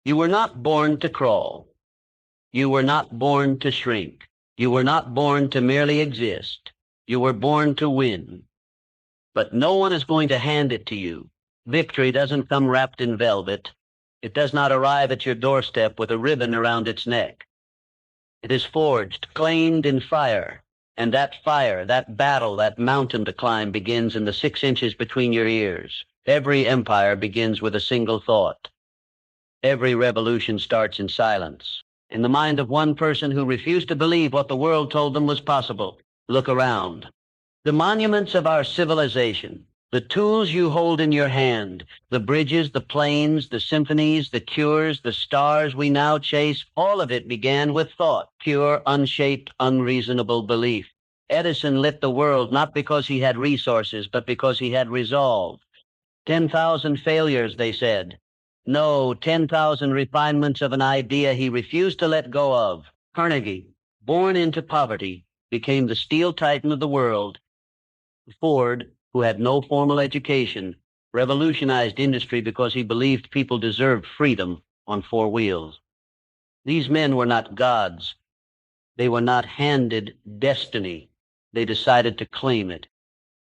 You were not born to crawl. You were not born to shrink. You were not born to merely exist. You were born to win. But no one is going to hand it to you. Victory doesn't come wrapped in velvet. It does not arrive at your doorstep with a ribbon around its neck. It is forged, claimed in fire. And that fire, that battle, that mountain to climb begins in the 6 inches between your ears. Every empire begins with a single thought. Every revolution starts in silence, in the mind of one person who refused to believe what the world told them was possible. Look around. The monuments of our civilization, the tools you hold in your hand, the bridges, the planes, the symphonies, the cures, the stars we now chase, all of it began with thought, pure, unshaped, unreasonable belief. Edison lit the world not because he had resources, but because he had resolve. 10,000 failures, they said. No, 10,000 refinements of an idea he refused to let go of. Carnegie, born into poverty, became the steel titan of the world. Ford, who had no formal education, revolutionized industry because he believed people deserved freedom on 4 wheels. These men were not gods. They were not handed destiny. They decided to claim it.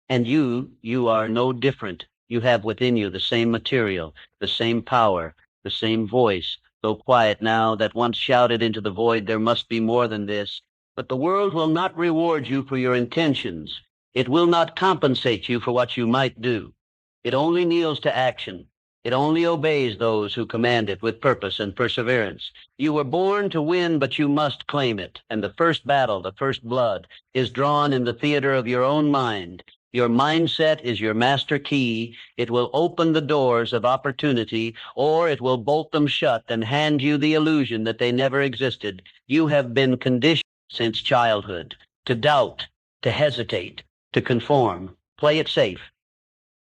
And you are no different. You have within you the same material, the same power, the same voice, though quiet now, that once shouted into the void, there must be more than this. But the world will not reward you for your intentions. It will not compensate you for what you might do. It only kneels to action. It only obeys those who command it with purpose and perseverance. You were born to win, but you must claim it. And the first battle, the first blood, is drawn in the theater of your own mind. Your mindset is your master key. It will open the doors of opportunity, or it will bolt them shut and hand you the illusion that they never existed. You have been conditioned since childhood to doubt, to hesitate, to conform. Play it safe,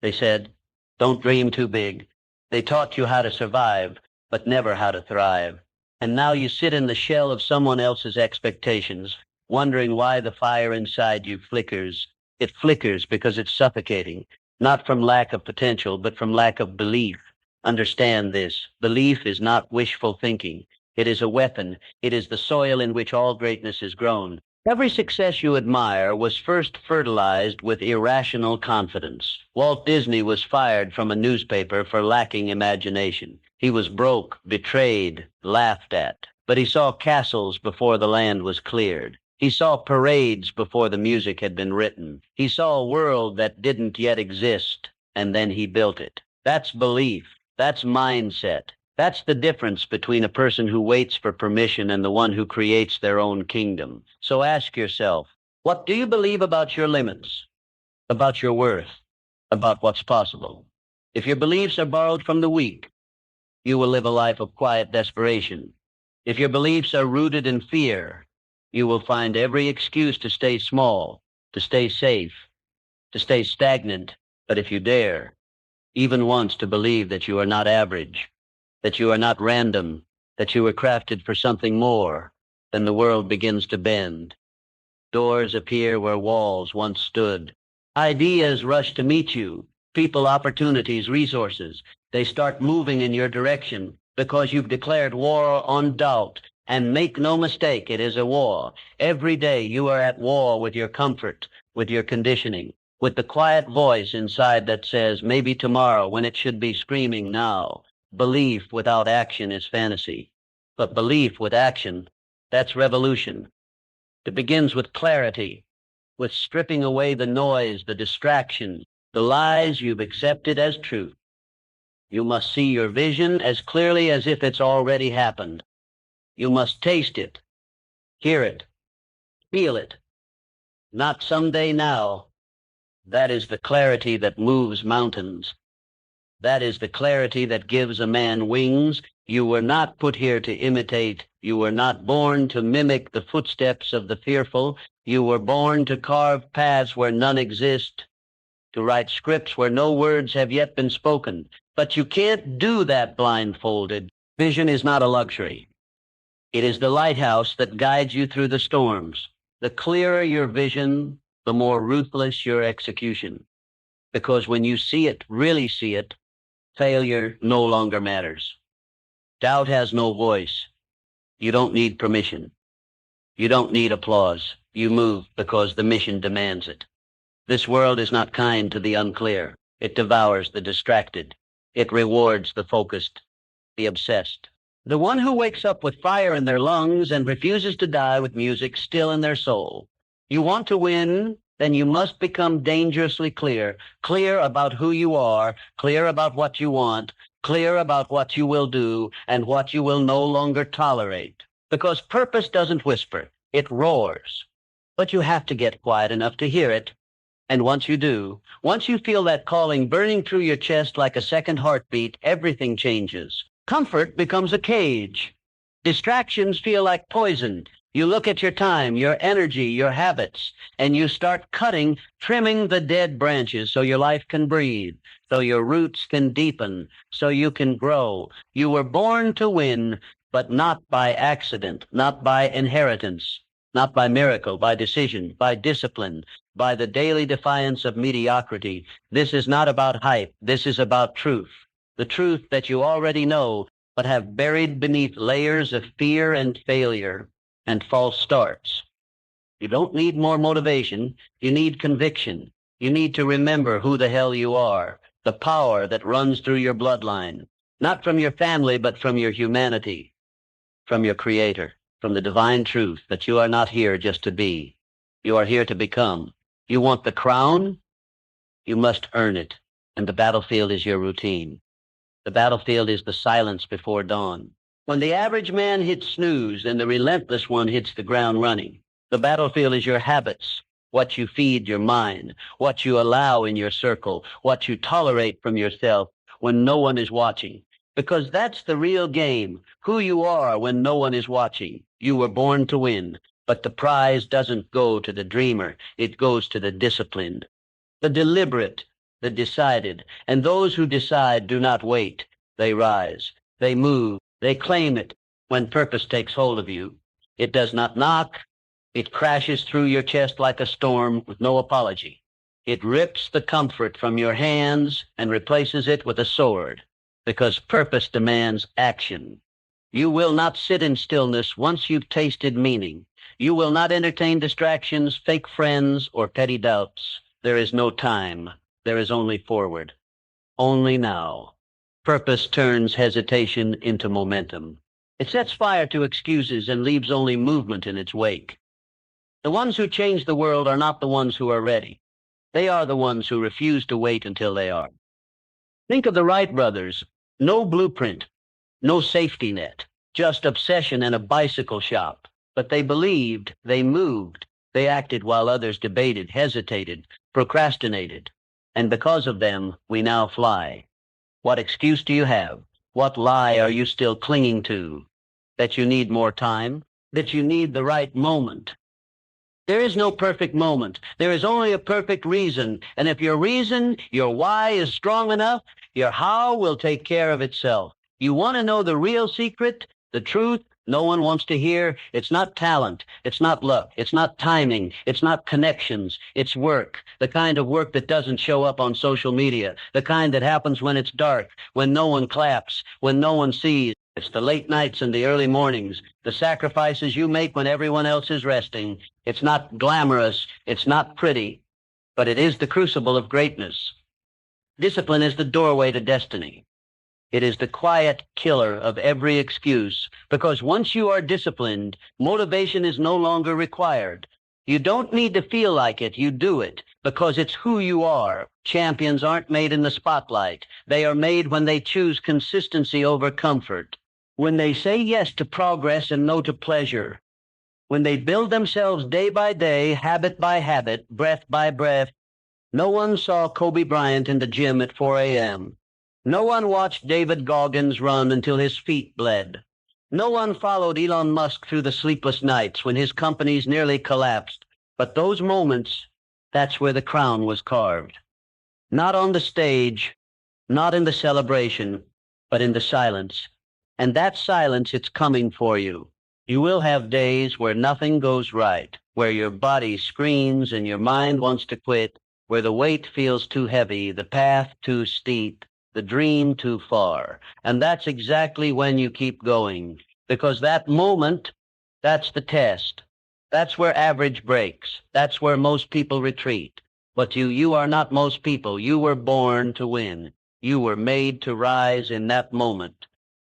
they said. Don't dream too big. They taught you how to survive, but never how to thrive. And now you sit in the shell of someone else's expectations, wondering why the fire inside you flickers. It flickers because it's suffocating, not from lack of potential, but from lack of belief. Understand this. Belief is not wishful thinking. It is a weapon. It is the soil in which all greatness is grown. Every success you admire was first fertilized with irrational confidence. Walt Disney was fired from a newspaper for lacking imagination. He was broke, betrayed, laughed at. But he saw castles before the land was cleared. He saw parades before the music had been written. He saw a world that didn't yet exist, and then he built it. That's belief. That's mindset. That's the difference between a person who waits for permission and the one who creates their own kingdom. So ask yourself, what do you believe about your limits, about your worth, about what's possible? If your beliefs are borrowed from the weak, you will live a life of quiet desperation. If your beliefs are rooted in fear, you will find every excuse to stay small, to stay safe, to stay stagnant. But if you dare, even once, to believe that you are not average, that you are not random, that you were crafted for something more, then the world begins to bend. Doors appear where walls once stood. Ideas rush to meet you. People, opportunities, resources. They start moving in your direction because you've declared war on doubt. And make no mistake, it is a war. Every day you are at war with your comfort, with your conditioning, with the quiet voice inside that says, maybe tomorrow, when it should be screaming now. Belief without action is fantasy. But belief with action, that's revolution. It begins with clarity, with stripping away the noise, the distractions, the lies you've accepted as truth. You must see your vision as clearly as if it's already happened. You must taste it, hear it, feel it. Not someday now. That is the clarity that moves mountains. That is the clarity that gives a man wings. You were not put here to imitate. You were not born to mimic the footsteps of the fearful. You were born to carve paths where none exist, to write scripts where no words have yet been spoken. But you can't do that blindfolded. Vision is not a luxury. It is the lighthouse that guides you through the storms. The clearer your vision, the more ruthless your execution. Because when you see it, really see it, failure no longer matters. Doubt has no voice. You don't need permission. You don't need applause. You move because the mission demands it. This world is not kind to the unclear. It devours the distracted. It rewards the focused, the obsessed. The one who wakes up with fire in their lungs and refuses to die with music still in their soul. You want to win, then you must become dangerously clear. Clear about who you are, clear about what you want, clear about what you will do and what you will no longer tolerate. Because purpose doesn't whisper, it roars. But you have to get quiet enough to hear it. And once you do, once you feel that calling burning through your chest like a second heartbeat, everything changes. Comfort becomes a cage. Distractions feel like poison. You look at your time, your energy, your habits, and you start cutting, trimming the dead branches so your life can breathe, so your roots can deepen, so you can grow. You were born to win, but not by accident, not by inheritance, not by miracle, by decision, by discipline, by the daily defiance of mediocrity. This is not about hype. This is about truth. The truth that you already know, but have buried beneath layers of fear and failure and false starts. You don't need more motivation. You need conviction. You need to remember who the hell you are, the power that runs through your bloodline, not from your family, but from your humanity, from your creator, from the divine truth that you are not here just to be. You are here to become. You want the crown? You must earn it. And the battlefield is your routine. The battlefield is the silence before dawn. When the average man hits snooze and the relentless one hits the ground running, the battlefield is your habits, what you feed your mind, what you allow in your circle, what you tolerate from yourself when no one is watching. Because that's the real game, who you are when no one is watching. You were born to win, but the prize doesn't go to the dreamer. It goes to the disciplined, the deliberate, the decided. And those who decide do not wait. They rise, they move, they claim it. When purpose takes hold of you, it does not knock. It crashes through your chest like a storm with no apology. It rips the comfort from your hands and replaces it with a sword, because purpose demands action. You will not sit in stillness once you've tasted meaning. You will not entertain distractions, fake friends, or petty doubts. There is no time. There is only forward. Only now. Purpose turns hesitation into momentum. It sets fire to excuses and leaves only movement in its wake. The ones who change the world are not the ones who are ready. They are the ones who refuse to wait until they are. Think of the Wright brothers. No blueprint, no safety net, just obsession and a bicycle shop. But they believed, they moved, they acted while others debated, hesitated, procrastinated. And because of them, we now fly. What excuse do you have? What lie are you still clinging to? That you need more time? That you need the right moment? There is no perfect moment. There is only a perfect reason. And if your reason, your why is strong enough, your how will take care of itself. You want to know the real secret, the truth no one wants to hear? It's not talent. It's not luck. It's not timing. It's not connections. It's work. The kind of work that doesn't show up on social media. The kind that happens when it's dark, when no one claps, when no one sees. It's the late nights and the early mornings, the sacrifices you make when everyone else is resting. It's not glamorous. It's not pretty, but it is the crucible of greatness. Discipline is the doorway to destiny. It is the quiet killer of every excuse, because once you are disciplined, motivation is no longer required. You don't need to feel like it. You do it because it's who you are. Champions aren't made in the spotlight. They are made when they choose consistency over comfort, when they say yes to progress and no to pleasure, when they build themselves day by day, habit by habit, breath by breath. No one saw Kobe Bryant in the gym at 4 a.m. No one watched David Goggins run until his feet bled. No one followed Elon Musk through the sleepless nights when his companies nearly collapsed. But those moments, that's where the crown was carved. Not on the stage, not in the celebration, but in the silence. And that silence, it's coming for you. You will have days where nothing goes right, where your body screams and your mind wants to quit, where the weight feels too heavy, the path too steep. the dream too far. And that's exactly when you keep going, because that moment, that's the test. That's where average breaks. That's where most people retreat. But you are not most people. You were born to win. You were made to rise in that moment,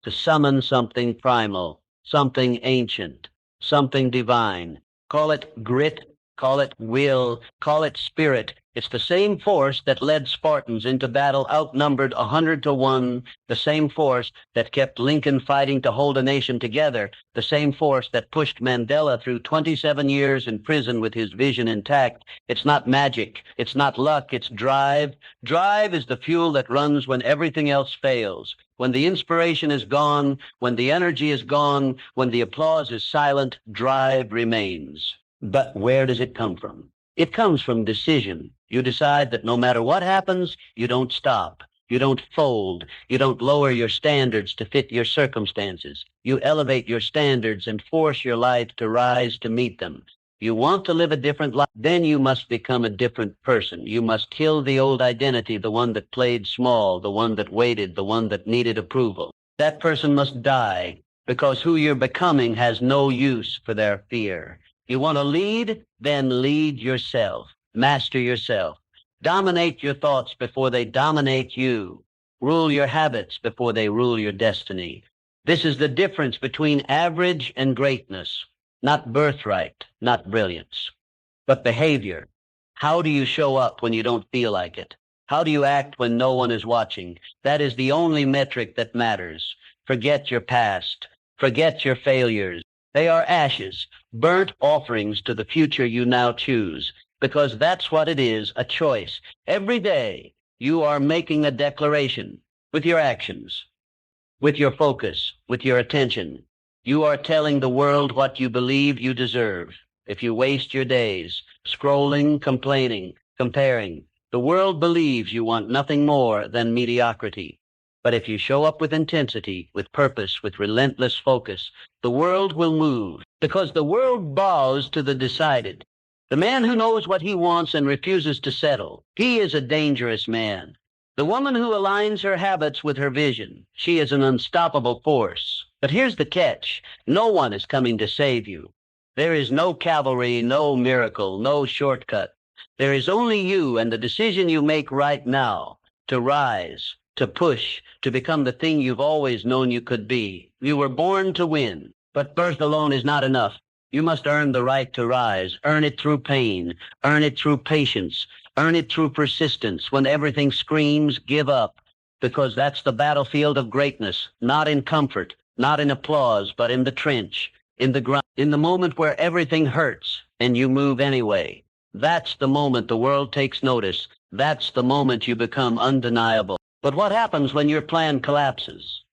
to summon something primal, something ancient, something divine. Call it grit, call it will, call it spirit. It's the same force that led Spartans into battle outnumbered 100 to 1, the same force that kept Lincoln fighting to hold a nation together, the same force that pushed Mandela through 27 years in prison with his vision intact. It's not magic, it's not luck, it's drive. Drive is the fuel that runs when everything else fails. When the inspiration is gone, when the energy is gone, when the applause is silent, drive remains. But where does it come from? It comes from decision. You decide that no matter what happens, you don't stop. You don't fold. You don't lower your standards to fit your circumstances. You elevate your standards and force your life to rise to meet them. You want to live a different life, then you must become a different person. You must kill the old identity, the one that played small, the one that waited, the one that needed approval. That person must die, because who you're becoming has no use for their fear. You want to lead? Then lead yourself. Master yourself. Dominate your thoughts before they dominate you. Rule your habits before they rule your destiny. This is the difference between average and greatness. Not birthright, not brilliance, but behavior. How do you show up when you don't feel like it? How do you act when no one is watching? That is the only metric that matters. Forget your past. Forget your failures. They are ashes, burnt offerings to the future you now choose, because that's what it is, a choice. Every day, you are making a declaration with your actions, with your focus, with your attention. You are telling the world what you believe you deserve. If you waste your days scrolling, complaining, comparing, the world believes you want nothing more than mediocrity. But if you show up with intensity, with purpose, with relentless focus, the world will move, because the world bows to the decided. The man who knows what he wants and refuses to settle, he is a dangerous man. The woman who aligns her habits with her vision, she is an unstoppable force. But here's the catch. No one is coming to save you. There is no cavalry, no miracle, no shortcut. There is only you and the decision you make right now to rise, to push, to become the thing you've always known you could be. You were born to win, but birth alone is not enough. You must earn the right to rise, earn it through pain, earn it through patience, earn it through persistence when everything screams, give up, because that's the battlefield of greatness, not in comfort, not in applause, but in the trench, in the ground, in the moment where everything hurts and you move anyway. That's the moment the world takes notice. That's the moment you become undeniable. But what happens when your plan collapses?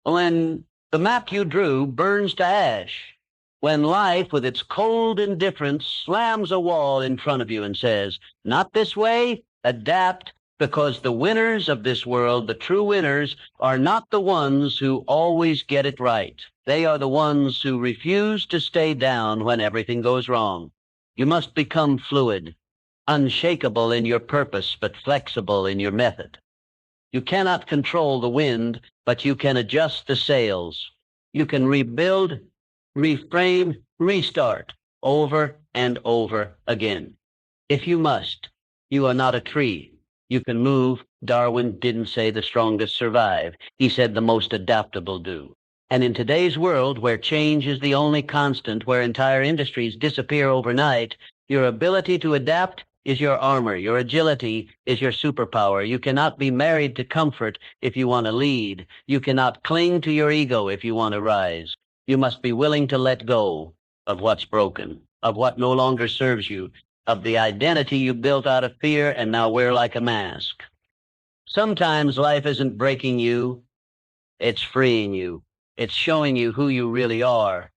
When the map you drew burns to ash? When life, with its cold indifference, slams a wall in front of you and says, not this way, adapt, because the winners of this world, the true winners, are not the ones who always get it right. They are the ones who refuse to stay down when everything goes wrong. You must become fluid, unshakable in your purpose, but flexible in your method. You cannot control the wind, but you can adjust the sails. You can rebuild, reframe, restart over and over again. If you must, you are not a tree. You can move. Darwin didn't say the strongest survive. He said the most adaptable do. And in today's world, where change is the only constant, where entire industries disappear overnight, your ability to adapt is your armor. Your agility is your superpower. You cannot be married to comfort if you want to lead. You cannot cling to your ego if you want to rise. You must be willing to let go of what's broken, of what no longer serves you, of the identity you built out of fear and now wear like a mask. Sometimes life isn't breaking you, it's freeing you. It's showing you who you really are,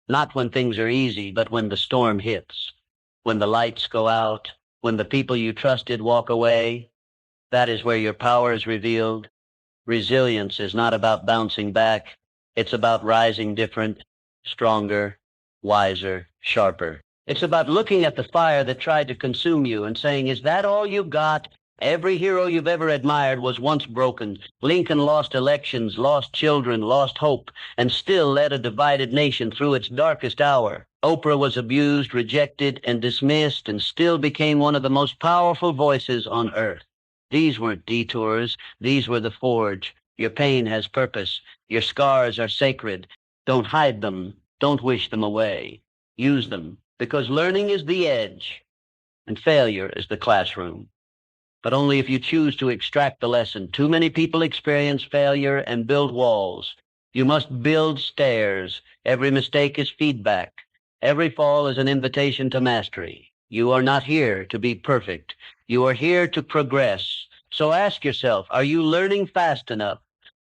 not when things are easy, but when the storm hits, when the lights go out, when the people you trusted walk away. That is where your power is revealed. Resilience is not about bouncing back. It's about rising different, stronger, wiser, sharper. It's about looking at the fire that tried to consume you and saying, is that all you got? Every hero you've ever admired was once broken. Lincoln lost elections, lost children, lost hope, and still led a divided nation through its darkest hour. Oprah was abused, rejected, and dismissed, and still became one of the most powerful voices on earth. These weren't detours. These were the forge. Your pain has purpose. Your scars are sacred. Don't hide them. Don't wish them away. Use them, because learning is the edge, and failure is the classroom. But only if you choose to extract the lesson. Too many people experience failure and build walls. You must build stairs. Every mistake is feedback. Every fall is an invitation to mastery. You are not here to be perfect. You are here to progress. So ask yourself, are you learning fast enough?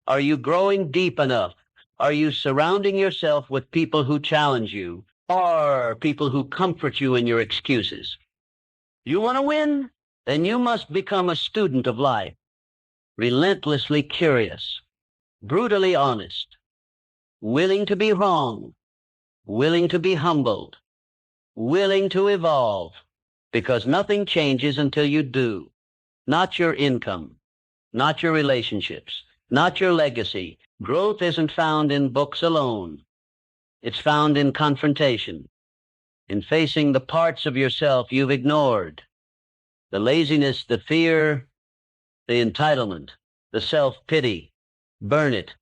Are you growing deep enough? Are you surrounding yourself with people who challenge you, or people who comfort you in your excuses? You want to win? Then you must become a student of life, relentlessly curious, brutally honest, willing to be wrong, willing to be humbled, willing to evolve, because nothing changes until you do. Not your income, not your relationships, not your legacy. Growth isn't found in books alone. It's found in confrontation, in facing the parts of yourself you've ignored. The laziness, the fear, the entitlement, the self-pity, burn it,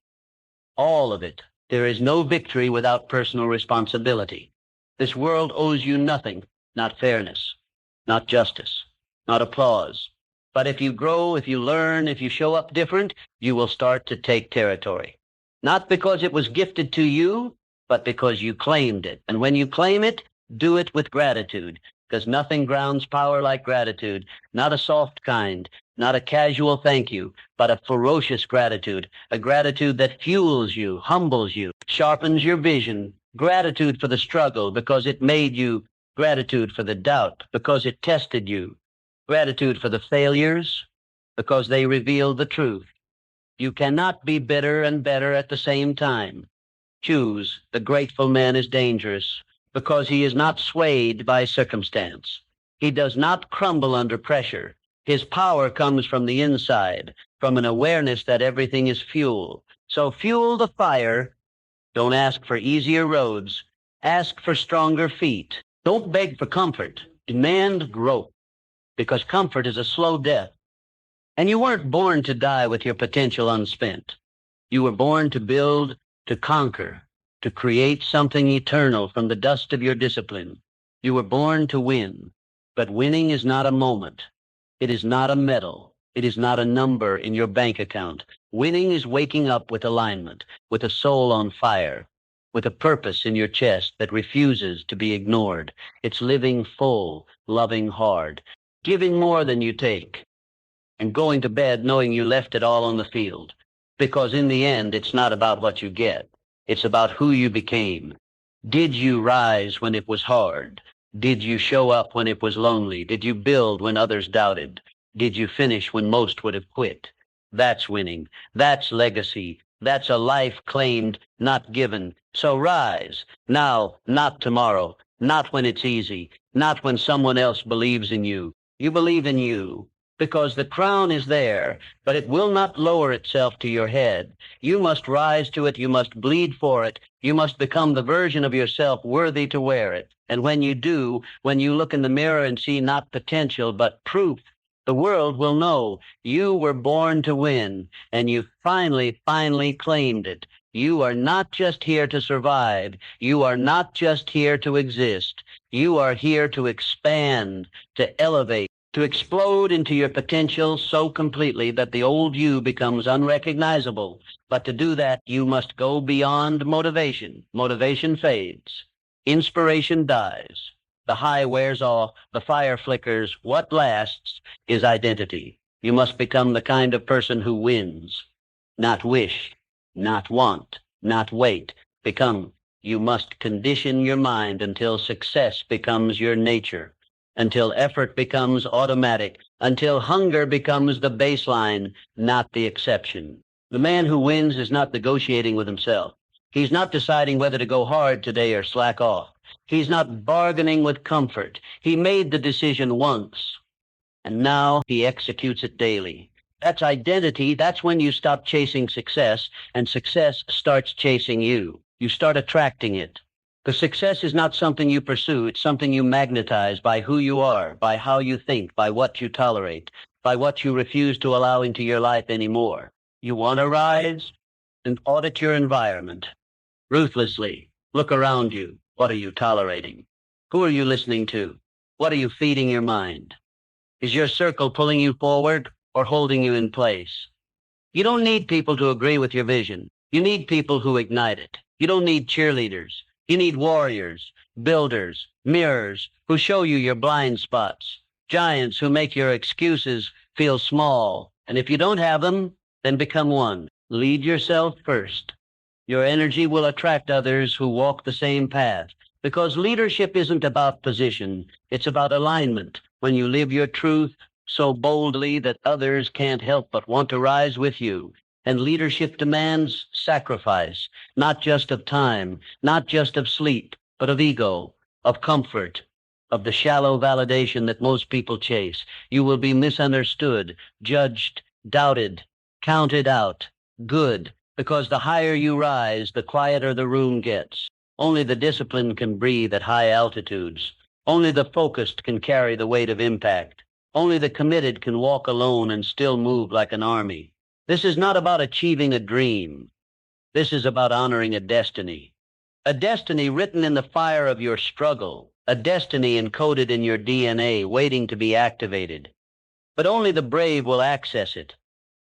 all of it. There is no victory without personal responsibility. This world owes you nothing, not fairness, not justice, not applause. But if you grow, if you learn, if you show up different, you will start to take territory. Not because it was gifted to you, but because you claimed it. And when you claim it, do it with gratitude, because nothing grounds power like gratitude. Not a soft kind, not a casual thank you, but a ferocious gratitude, a gratitude that fuels you, humbles you, sharpens your vision. Gratitude for the struggle because it made you. Gratitude for the doubt because it tested you. Gratitude for the failures because they revealed the truth. You cannot be bitter and better at the same time. Choose. The grateful man is dangerous because he is not swayed by circumstance. He does not crumble under pressure. His power comes from the inside, from an awareness that everything is fuel. So fuel the fire. Don't ask for easier roads. Ask for stronger feet. Don't beg for comfort. Demand growth, because comfort is a slow death. And you weren't born to die with your potential unspent. You were born to build, to conquer, to create something eternal from the dust of your discipline. You were born to win, but winning is not a moment. It is not a medal. It is not a number in your bank account. Winning is waking up with alignment, with a soul on fire, with a purpose in your chest that refuses to be ignored. It's living full, loving hard, giving more than you take, and going to bed knowing you left it all on the field. Because in the end, it's not about what you get. It's about who you became. Did you rise when it was hard? Did you show up when it was lonely? Did you build when others doubted? Did you finish when most would have quit? That's winning. That's legacy. That's a life claimed, not given. So rise. Now, not tomorrow. Not when it's easy. Not when someone else believes in you. You believe in you. Because the crown is there, but it will not lower itself to your head. You must rise to it. You must bleed for it. You must become the version of yourself worthy to wear it. And when you do, when you look in the mirror and see not potential, but proof, the world will know you were born to win, and you finally claimed it. You are not just here to survive. You are not just here to exist. You are here to expand, to elevate, to explode into your potential so completely that the old you becomes unrecognizable. But to do that, you must go beyond motivation. Motivation fades. Inspiration dies. The high wears off. The fire flickers. What lasts is identity. You must become the kind of person who wins. Not wish, not want, not wait. Become. You must condition your mind until success becomes your nature, until effort becomes automatic, until hunger becomes the baseline, not the exception. The man who wins is not negotiating with himself. He's not deciding whether to go hard today or slack off. He's not bargaining with comfort. He made the decision once, and now he executes it daily. That's identity. That's when you stop chasing success, and success starts chasing you. You start attracting it. The success is not something you pursue. It's something you magnetize by who you are, by how you think, by what you tolerate, by what you refuse to allow into your life anymore. You want to rise? Then audit your environment ruthlessly. Look around you. What are you tolerating? Who are you listening to? What are you feeding your mind? Is your circle pulling you forward or holding you in place? You don't need people to agree with your vision. You need people who ignite it. You don't need cheerleaders. You need warriors, builders, mirrors who show you your blind spots, giants who make your excuses feel small. And if you don't have them, then become one. Lead yourself first. Your energy will attract others who walk the same path, because leadership isn't about position. It's about alignment. When you live your truth so boldly that others can't help but want to rise with you. And leadership demands sacrifice, not just of time, not just of sleep, but of ego, of comfort, of the shallow validation that most people chase. You will be misunderstood, judged, doubted, counted out. Good, because the higher you rise, the quieter the room gets. Only the disciplined can breathe at high altitudes. Only the focused can carry the weight of impact. Only the committed can walk alone and still move like an army. This is not about achieving a dream. This is about honoring a destiny. A destiny written in the fire of your struggle. A destiny encoded in your DNA, waiting to be activated. But only the brave will access it.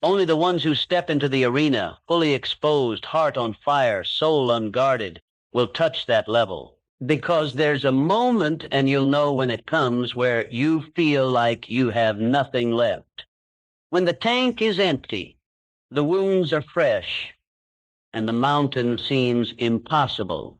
Only the ones who step into the arena, fully exposed, heart on fire, soul unguarded, will touch that level. Because there's a moment, and you'll know when it comes, where you feel like you have nothing left. When the tank is empty, the wounds are fresh, and the mountain seems impossible.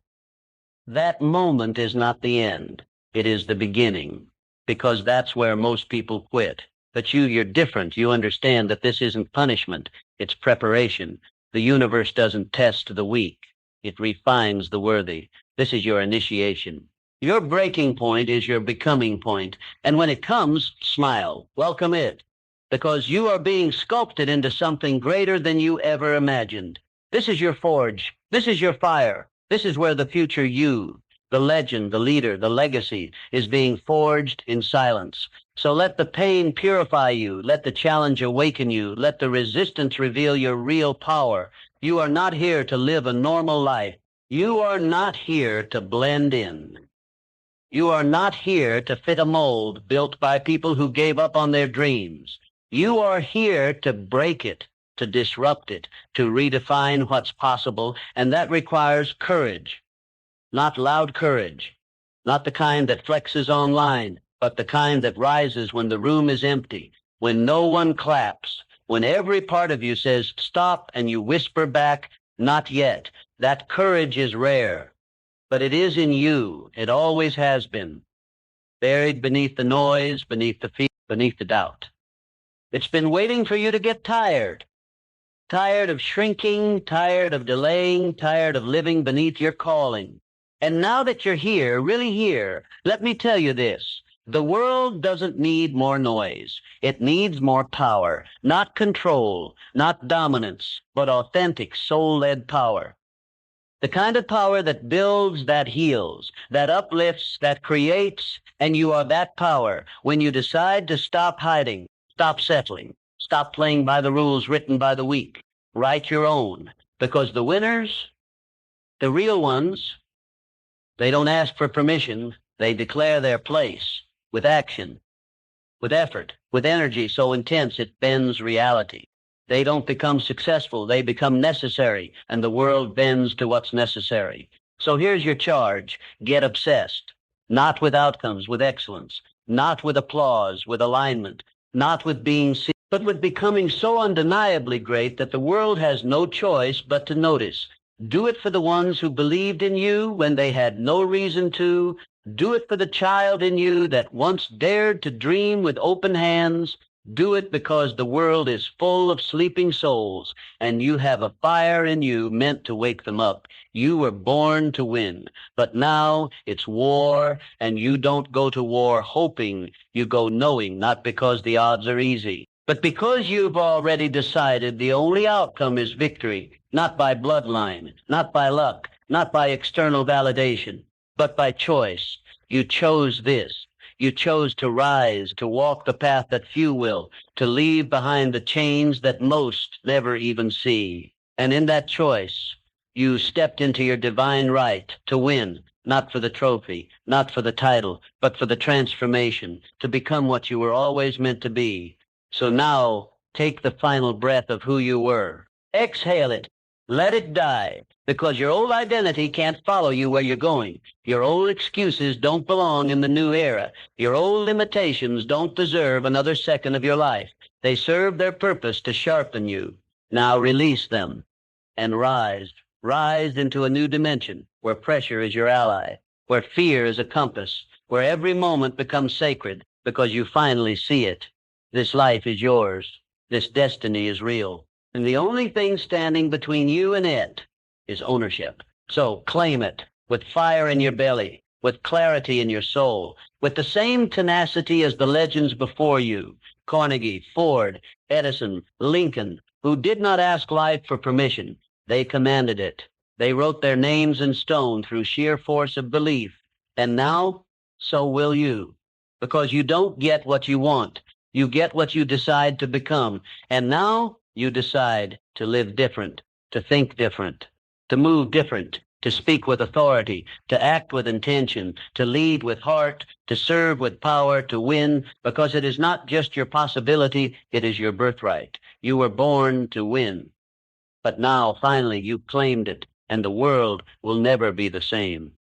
That moment is not the end. It is the beginning, because that's where most people quit. But you're different. You understand that this isn't punishment. It's preparation. The universe doesn't test the weak. It refines the worthy. This is your initiation. Your breaking point is your becoming point. And when it comes, smile. Welcome it. Because you are being sculpted into something greater than you ever imagined. This is your forge. This is your fire. This is where the future you, the legend, the leader, the legacy, is being forged in silence. So let the pain purify you. Let the challenge awaken you. Let the resistance reveal your real power. You are not here to live a normal life. You are not here to blend in. You are not here to fit a mold built by people who gave up on their dreams. You are here to break it, to disrupt it, to redefine what's possible, and that requires courage. Not loud courage, not the kind that flexes online, but the kind that rises when the room is empty, when no one claps, when every part of you says stop and you whisper back, not yet. That courage is rare, but it is in you. It always has been, buried beneath the noise, beneath the fear, beneath the doubt. It's been waiting for you to get tired. Tired of shrinking, tired of delaying, tired of living beneath your calling. And now that you're here, really here, let me tell you this. The world doesn't need more noise. It needs more power, not control, not dominance, but authentic, soul-led power. The kind of power that builds, that heals, that uplifts, that creates, and you are that power when you decide to stop hiding, stop settling, stop playing by the rules written by the weak. Write your own, because the winners, the real ones, they don't ask for permission. They declare their place with action, with effort, with energy so intense it bends reality. They don't become successful. They become necessary, and the world bends to what's necessary. So here's your charge. Get obsessed, not with outcomes, with excellence, not with applause, with alignment, not with being seen, but with becoming so undeniably great that the world has no choice but to notice. Do it for the ones who believed in you when they had no reason to. Do it for the child in you that once dared to dream with open hands. Do it because the world is full of sleeping souls, and you have a fire in you meant to wake them up. You were born to win, but now it's war, and you don't go to war hoping, you go knowing, not because the odds are easy, but because you've already decided the only outcome is victory, not by bloodline, not by luck, not by external validation, but by choice. You chose this. You chose to rise, to walk the path that few will, to leave behind the chains that most never even see. And in that choice, you stepped into your divine right to win, not for the trophy, not for the title, but for the transformation, to become what you were always meant to be. So now, take the final breath of who you were. Exhale it. Let it die, because your old identity can't follow you where you're going. Your old excuses don't belong in the new era. Your old limitations don't deserve another second of your life. They serve their purpose to sharpen you. Now release them and rise. Rise into a new dimension where pressure is your ally, where fear is a compass, where every moment becomes sacred because you finally see it. This life is yours. This destiny is real. And the only thing standing between you and it is ownership. So claim it with fire in your belly, with clarity in your soul, with the same tenacity as the legends before you, Carnegie, Ford, Edison, Lincoln, who did not ask life for permission. They commanded it. They wrote their names in stone through sheer force of belief. And now, so will you. Because you don't get what you want. You get what you decide to become. And now, you decide to live different, to think different, to move different, to speak with authority, to act with intention, to lead with heart, to serve with power, to win, because it is not just your possibility, it is your birthright. You were born to win. But now, finally, you've claimed it, and the world will never be the same.